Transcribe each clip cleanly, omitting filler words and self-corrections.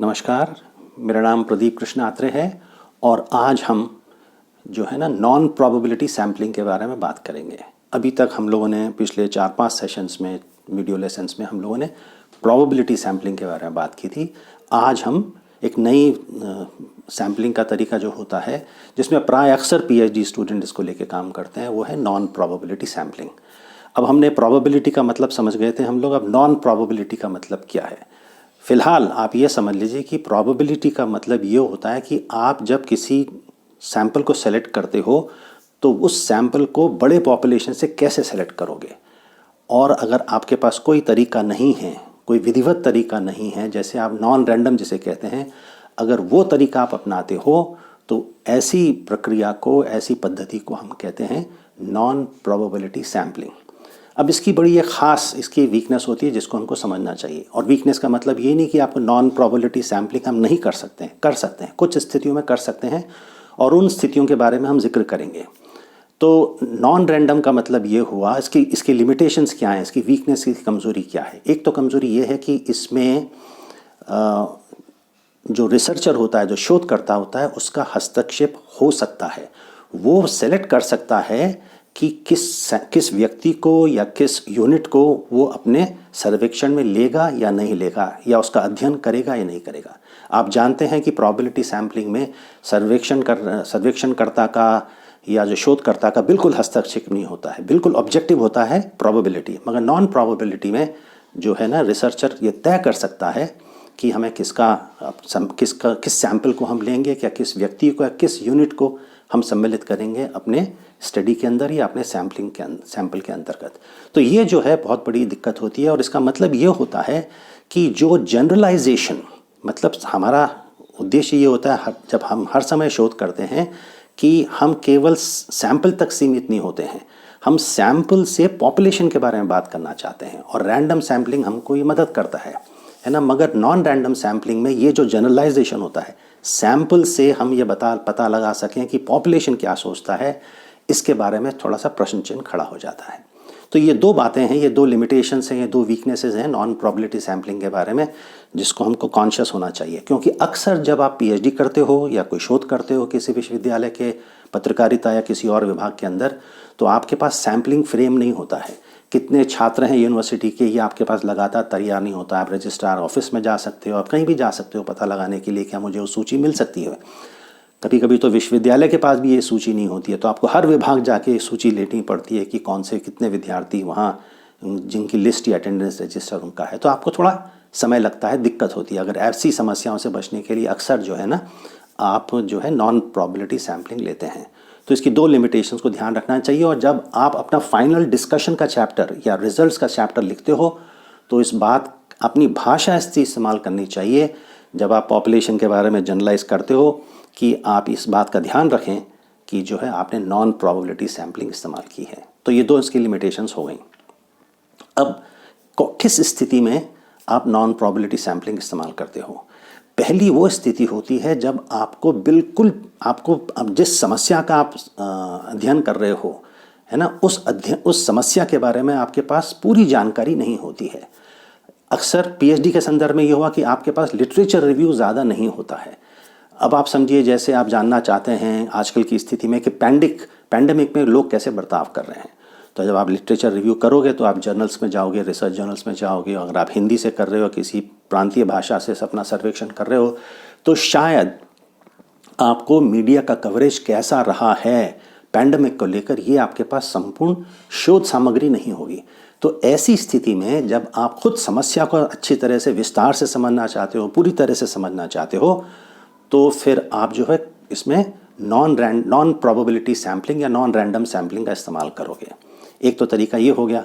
नमस्कार, मेरा नाम प्रदीप कृष्ण आत्रे है और आज हम जो है ना नॉन प्रोबेबिलिटी सैम्पलिंग के बारे में बात करेंगे। अभी तक हम लोगों ने पिछले 4-5 सेशंस में वीडियो लेसन्स में हम लोगों ने प्रोबेबिलिटी सैम्पलिंग के बारे में बात की थी। आज हम एक नई सैम्पलिंग का तरीका जो होता है जिसमें प्राय अक्सर पीएचडी स्टूडेंट इसको लेके काम करते हैं, वो है नॉन प्रोबेबिलिटी सैम्पलिंग। अब हमने प्रोबेबिलिटी का मतलब समझ गए थे हम लोग, अब नॉन प्रोबेबिलिटी का मतलब क्या है। फ़िलहाल आप ये समझ लीजिए कि प्रोबेबिलिटी का मतलब ये होता है कि आप जब किसी सैंपल को सेलेक्ट करते हो तो उस सैंपल को बड़े पॉपुलेशन से कैसे सेलेक्ट करोगे, और अगर आपके पास कोई तरीका नहीं है, कोई विधिवत तरीका नहीं है, जैसे आप नॉन रैंडम जिसे कहते हैं, अगर वो तरीका आप अपनाते हो तो ऐसी प्रक्रिया को, ऐसी पद्धति को हम कहते हैं नॉन प्रोबेबिलिटी सैम्पलिंग। अब इसकी बड़ी एक ख़ास इसकी वीकनेस होती है जिसको हमको समझना चाहिए। और वीकनेस का मतलब ये नहीं कि आपको नॉन प्रोबेबिलिटी सैम्पलिंग हम नहीं कर सकते हैं, कर सकते हैं, कुछ स्थितियों में कर सकते हैं और उन स्थितियों के बारे में हम जिक्र करेंगे। तो नॉन रैंडम का मतलब ये हुआ, इसकी लिमिटेशंस क्या हैं, इसकी वीकनेस की कमज़ोरी क्या है। एक तो कमज़ोरी ये है कि इसमें जो रिसर्चर होता है, जो शोधकर्ता होता है, उसका हस्तक्षेप हो सकता है। वो सेलेक्ट कर सकता है कि किस व्यक्ति को या किस यूनिट को वो अपने सर्वेक्षण में लेगा या नहीं लेगा, या उसका अध्ययन करेगा या नहीं करेगा। आप जानते हैं कि प्रोबेबिलिटी सैम्पलिंग में सर्वेक्षणकर्ता का या जो शोधकर्ता का बिल्कुल हस्तक्षेप नहीं होता है, बिल्कुल ऑब्जेक्टिव होता है प्रोबेबिलिटी। मगर नॉन प्रोबेबिलिटी में जो है ना, रिसर्चर ये तय कर सकता है कि हमें किस सैंपल को हम लेंगे, क्या किस व्यक्ति को या किस यूनिट को हम सम्मिलित करेंगे अपने स्टडी के अंदर या अपने सैंपल के अंतर्गत। तो ये जो है बहुत बड़ी दिक्कत होती है। और इसका मतलब ये होता है कि जो जनरलाइजेशन, मतलब हमारा उद्देश्य ये होता है जब हम हर समय शोध करते हैं कि हम केवल सैंपल तक सीमित नहीं होते हैं, हम सैंपल से पॉपुलेशन के बारे में बात करना चाहते हैं। और रैंडम सैम्पलिंग हमको ये मदद करता है ना। मगर नॉन रैंडम सैम्पलिंग में ये जो जनरलाइजेशन होता है, सैंपल से हम ये पता लगा सकें कि पॉपुलेशन क्या सोचता है, इसके बारे में थोड़ा सा प्रश्न चिन्ह खड़ा हो जाता है। तो ये दो बातें हैं, ये दो लिमिटेशंस हैं, ये दो वीकनेसेस हैं नॉन प्रोबेबिलिटी सैम्पलिंग के बारे में, जिसको हमको कॉन्शियस होना चाहिए। क्योंकि अक्सर जब आप पीएचडी करते हो या कोई शोध करते हो किसी विश्वविद्यालय के पत्रकारिता या किसी और विभाग के अंदर, तो आपके पास सैम्पलिंग फ्रेम नहीं होता है। कितने छात्र हैं यूनिवर्सिटी के, ये आपके पास लगातार तैयार नहीं होता। आप रजिस्ट्रार ऑफिस में जा सकते हो, आप कहीं भी जा सकते हो पता लगाने के लिए क्या मुझे वो सूची मिल सकती है। कभी कभी तो विश्वविद्यालय के पास भी ये सूची नहीं होती है, तो आपको हर विभाग जाके सूची लेनी पड़ती है कि कौन से कितने विद्यार्थी वहाँ जिनकी लिस्ट या अटेंडेंस रजिस्टर उनका है। तो आपको थोड़ा समय लगता है, दिक्कत होती है। अगर ऐसी समस्याओं से बचने के लिए अक्सर जो है ना, आप जो है नॉन प्रोबेबिलिटी सैम्पलिंग लेते हैं। तो इसकी दो लिमिटेशंस को ध्यान रखना चाहिए। और जब आप अपना फाइनल डिस्कशन का चैप्टर या रिजल्ट्स का चैप्टर लिखते हो तो इस बात अपनी भाषा ऐसी इस्तेमाल करनी चाहिए, जब आप पॉपुलेशन के बारे में जनरलाइज करते हो, कि आप इस बात का ध्यान रखें कि जो है आपने नॉन प्रोबेबिलिटी सैम्पलिंग इस्तेमाल की है। तो ये दो इसकी लिमिटेशंस हो गई। अब किस स्थिति में आप नॉन प्रोबेबिलिटी सैम्पलिंग इस्तेमाल करते हो? पहली वो स्थिति होती है जब आपको अब जिस समस्या का आप अध्ययन कर रहे हो, है ना, उस समस्या के बारे में आपके पास पूरी जानकारी नहीं होती है। अक्सर पीएचडी के संदर्भ में ये हुआ कि आपके पास लिटरेचर रिव्यू ज़्यादा नहीं होता है। अब आप समझिए, जैसे आप जानना चाहते हैं आजकल की स्थिति में कि पैंडेमिक में लोग कैसे बर्ताव कर रहे हैं, तो जब आप लिटरेचर रिव्यू करोगे तो आप जर्नल्स में जाओगे, रिसर्च जर्नल्स में जाओगे। अगर आप हिंदी से कर रहे हो, किसी प्रांतीय भाषा से अपना सर्वेक्षण कर रहे हो, तो शायद आपको मीडिया का कवरेज कैसा रहा है पैंडेमिक को लेकर, ये आपके पास संपूर्ण शोध सामग्री नहीं होगी। तो ऐसी स्थिति में जब आप खुद समस्या को अच्छी तरह से विस्तार से समझना चाहते हो, पूरी तरह से समझना चाहते हो, तो फिर आप जो है इसमें नॉन प्रोबेबिलिटी सैम्पलिंग या नॉन रैंडम सैम्पलिंग का इस्तेमाल करोगे। एक तो तरीका ये हो गया।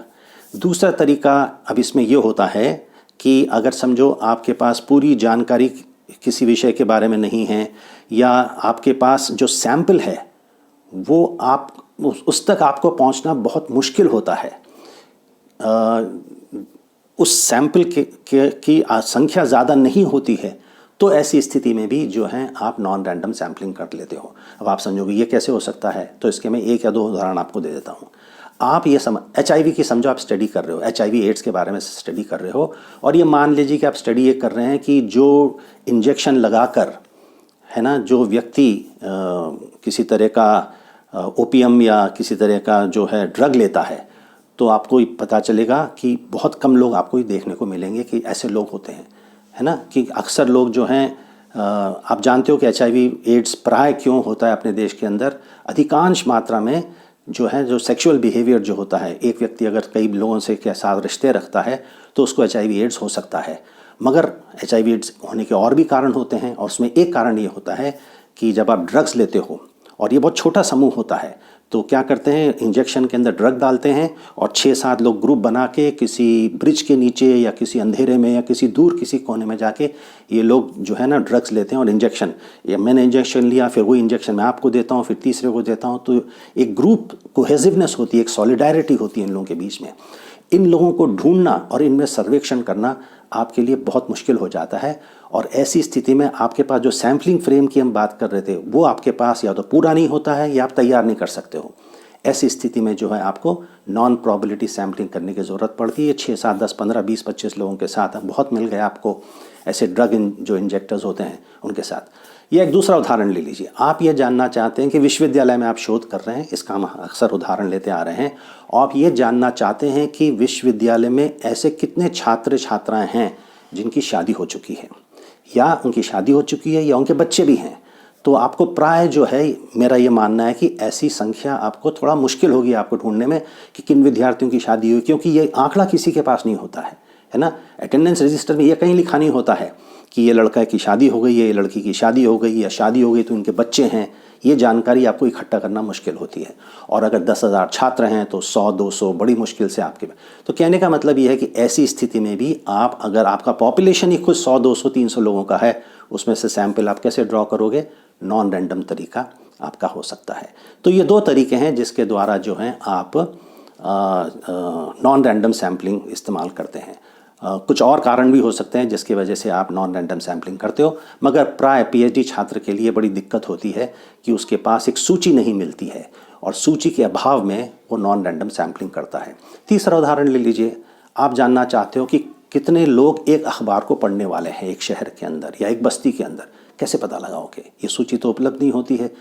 दूसरा तरीका अब इसमें ये होता है कि अगर समझो आपके पास पूरी जानकारी किसी विषय के बारे में नहीं है, या आपके पास जो सैंपल है वो उस तक आपको पहुंचना बहुत मुश्किल होता है, उस सैंपल की संख्या ज़्यादा नहीं होती है, तो ऐसी स्थिति में भी जो है आप नॉन रैंडम सैम्पलिंग कर लेते हो। अब आप समझोगे ये कैसे हो सकता है, तो इसके मैं एक या दो उदाहरण आपको दे देता हूँ। आप ये HIV की समझो आप स्टडी कर रहे हो, HIV एड्स के बारे में स्टडी कर रहे हो, और ये मान लीजिए कि आप स्टडी ये कर रहे हैं कि जो इंजेक्शन लगाकर, है ना, जो व्यक्ति किसी तरह का ओपियम या किसी तरह का जो है ड्रग लेता है, तो आपको पता चलेगा कि बहुत कम लोग आपको देखने को मिलेंगे कि ऐसे लोग होते हैं, है ना, कि अक्सर लोग जो हैं, आप जानते हो कि HIV एड्स प्राय क्यों होता है अपने देश के अंदर, अधिकांश मात्रा में जो है जो सेक्सुअल बिहेवियर जो होता है, एक व्यक्ति अगर कई लोगों से के साथ रिश्ते रखता है तो उसको HIV एड्स हो सकता है। मगर HIV एड्स होने के और भी कारण होते हैं, और उसमें एक कारण ये होता है कि जब आप ड्रग्स लेते हो, और ये बहुत छोटा समूह होता है, तो क्या करते हैं, इंजेक्शन के अंदर ड्रग डालते हैं और 6-7 लोग ग्रुप बना के किसी ब्रिज के नीचे या किसी अंधेरे में या किसी दूर किसी कोने में जाके ये लोग जो है ना ड्रग्स लेते हैं, और इंजेक्शन, या मैंने इंजेक्शन लिया, फिर वही इंजेक्शन मैं आपको देता हूँ, फिर तीसरे को देता हूँ, तो एक ग्रुप कोहेसिवनेस होती है, एक सॉलिडारिटी होती है इन लोगों के बीच में। इन लोगों को ढूंढना और इनमें सर्वेक्षण करना आपके लिए बहुत मुश्किल हो जाता है, और ऐसी स्थिति में आपके पास जो सैम्पलिंग फ्रेम की हम बात कर रहे थे वो आपके पास या तो पूरा नहीं होता है या आप तैयार नहीं कर सकते हो। ऐसी स्थिति में जो है आपको नॉन प्रोबेबिलिटी सैम्पलिंग करने की ज़रूरत पड़ती है। 6, 7, 10, 15, 20, 25 लोगों के साथ बहुत मिल गए आपको ऐसे जो इंजेक्टर्स होते हैं उनके साथ। यह एक दूसरा उदाहरण ले लीजिए। आप ये जानना चाहते हैं कि विश्वविद्यालय में आप शोध कर रहे हैं, इसका हम अक्सर उदाहरण लेते आ रहे हैं, आप ये जानना चाहते हैं कि विश्वविद्यालय में ऐसे कितने छात्र छात्राएं हैं जिनकी शादी हो चुकी है, या उनकी शादी हो चुकी है या उनके बच्चे भी हैं। तो आपको प्राय जो है, मेरा ये मानना है कि ऐसी संख्या आपको थोड़ा मुश्किल होगी आपको ढूंढने में कि किन विद्यार्थियों की शादी हुई, क्योंकि ये आंकड़ा किसी के पास नहीं होता है ना। अटेंडेंस रजिस्टर में ये कहीं लिखा नहीं होता है कि ये लड़का की शादी हो गई है, ये लड़की की शादी हो गई, या शादी हो गई तो इनके बच्चे हैं। ये जानकारी आपको इकट्ठा करना मुश्किल होती है, और अगर 10,000 छात्र हैं तो 100-200 बड़ी मुश्किल से आपके। तो कहने का मतलब ये है कि ऐसी स्थिति में भी आप, अगर आपका पॉपुलेशन ही खुद 100-200-300 लोगों का है, उसमें से सैंपल आप कैसे ड्रॉ करोगे? नॉन रैंडम तरीका आपका हो सकता है। तो ये 2 तरीके हैं जिसके द्वारा जो है आप नॉन रैंडम सैम्पलिंग इस्तेमाल करते हैं। कुछ और कारण भी हो सकते हैं जिसकी वजह से आप नॉन रैंडम सैम्पलिंग करते हो, मगर प्राय PhD छात्र के लिए बड़ी दिक्कत होती है कि उसके पास एक सूची नहीं मिलती है, और सूची के अभाव में वो नॉन रैंडम सैम्पलिंग करता है। तीसरा उदाहरण ले लीजिए। आप जानना चाहते हो कि कितने लोग एक अखबार को पढ़ने वाले हैं एक शहर के अंदर या एक बस्ती के अंदर, कैसे पता लगाओगे? ये सूची तो उपलब्ध नहीं होती है।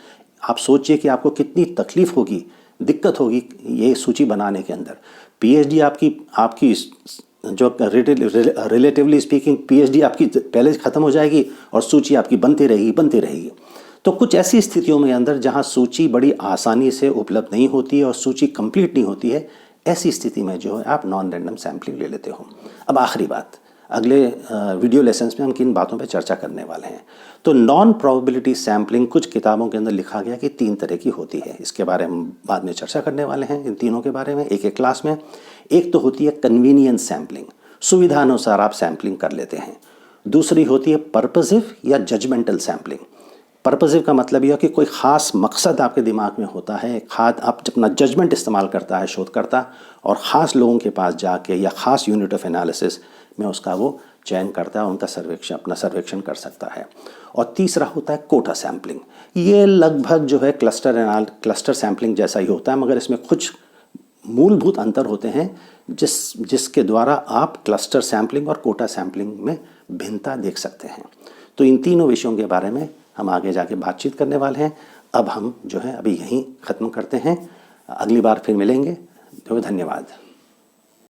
आप सोचिए कि आपको कितनी तकलीफ होगी, दिक्कत होगी ये सूची बनाने के अंदर। PhD आपकी जो रिलेटिवली स्पीकिंग PhD आपकी पहले ख़त्म हो जाएगी और सूची आपकी बनती रहेगी। तो कुछ ऐसी स्थितियों में अंदर जहां सूची बड़ी आसानी से उपलब्ध नहीं होती है और सूची कंप्लीट नहीं होती है, ऐसी स्थिति में जो है आप नॉन रैंडम सैम्पलिंग ले लेते हो। अब आखिरी बात, अगले वीडियो लेसन्स में हम किन बातों पे चर्चा करने वाले हैं। तो नॉन प्रोबेबिलिटी सैम्पलिंग कुछ किताबों के अंदर लिखा गया कि 3 तरह की होती है। इसके बारे में बाद में चर्चा करने वाले हैं, इन तीनों के बारे में एक क्लास में। एक तो होती है कन्वीनियंस सैम्पलिंग, सुविधा अनुसार आप सैम्पलिंग कर लेते हैं। दूसरी होती है पर्पसिव या जजमेंटल सैम्पलिंग। पर्पसिव का मतलब यह कि कोई ख़ास मकसद आपके दिमाग में होता है, आप अपना जजमेंट इस्तेमाल करता है शोधकर्ता, और ख़ास लोगों के पास जाके या ख़ास यूनिट ऑफ एनालिसिस में उसका वो चयन करता है, उनका अपना सर्वेक्षण कर सकता है। और तीसरा होता है कोटा सैम्पलिंग। ये लगभग जो है क्लस्टर सैम्पलिंग जैसा ही होता है, मगर इसमें कुछ मूलभूत अंतर होते हैं जिसके द्वारा आप क्लस्टर सैम्पलिंग और कोटा सैम्पलिंग में भिन्नता देख सकते हैं। तो इन तीनों विषयों के बारे में हम आगे जाके बातचीत करने वाले हैं। अब हम जो है अभी यहीं ख़त्म करते हैं, अगली बार फिर मिलेंगे। धन्यवाद।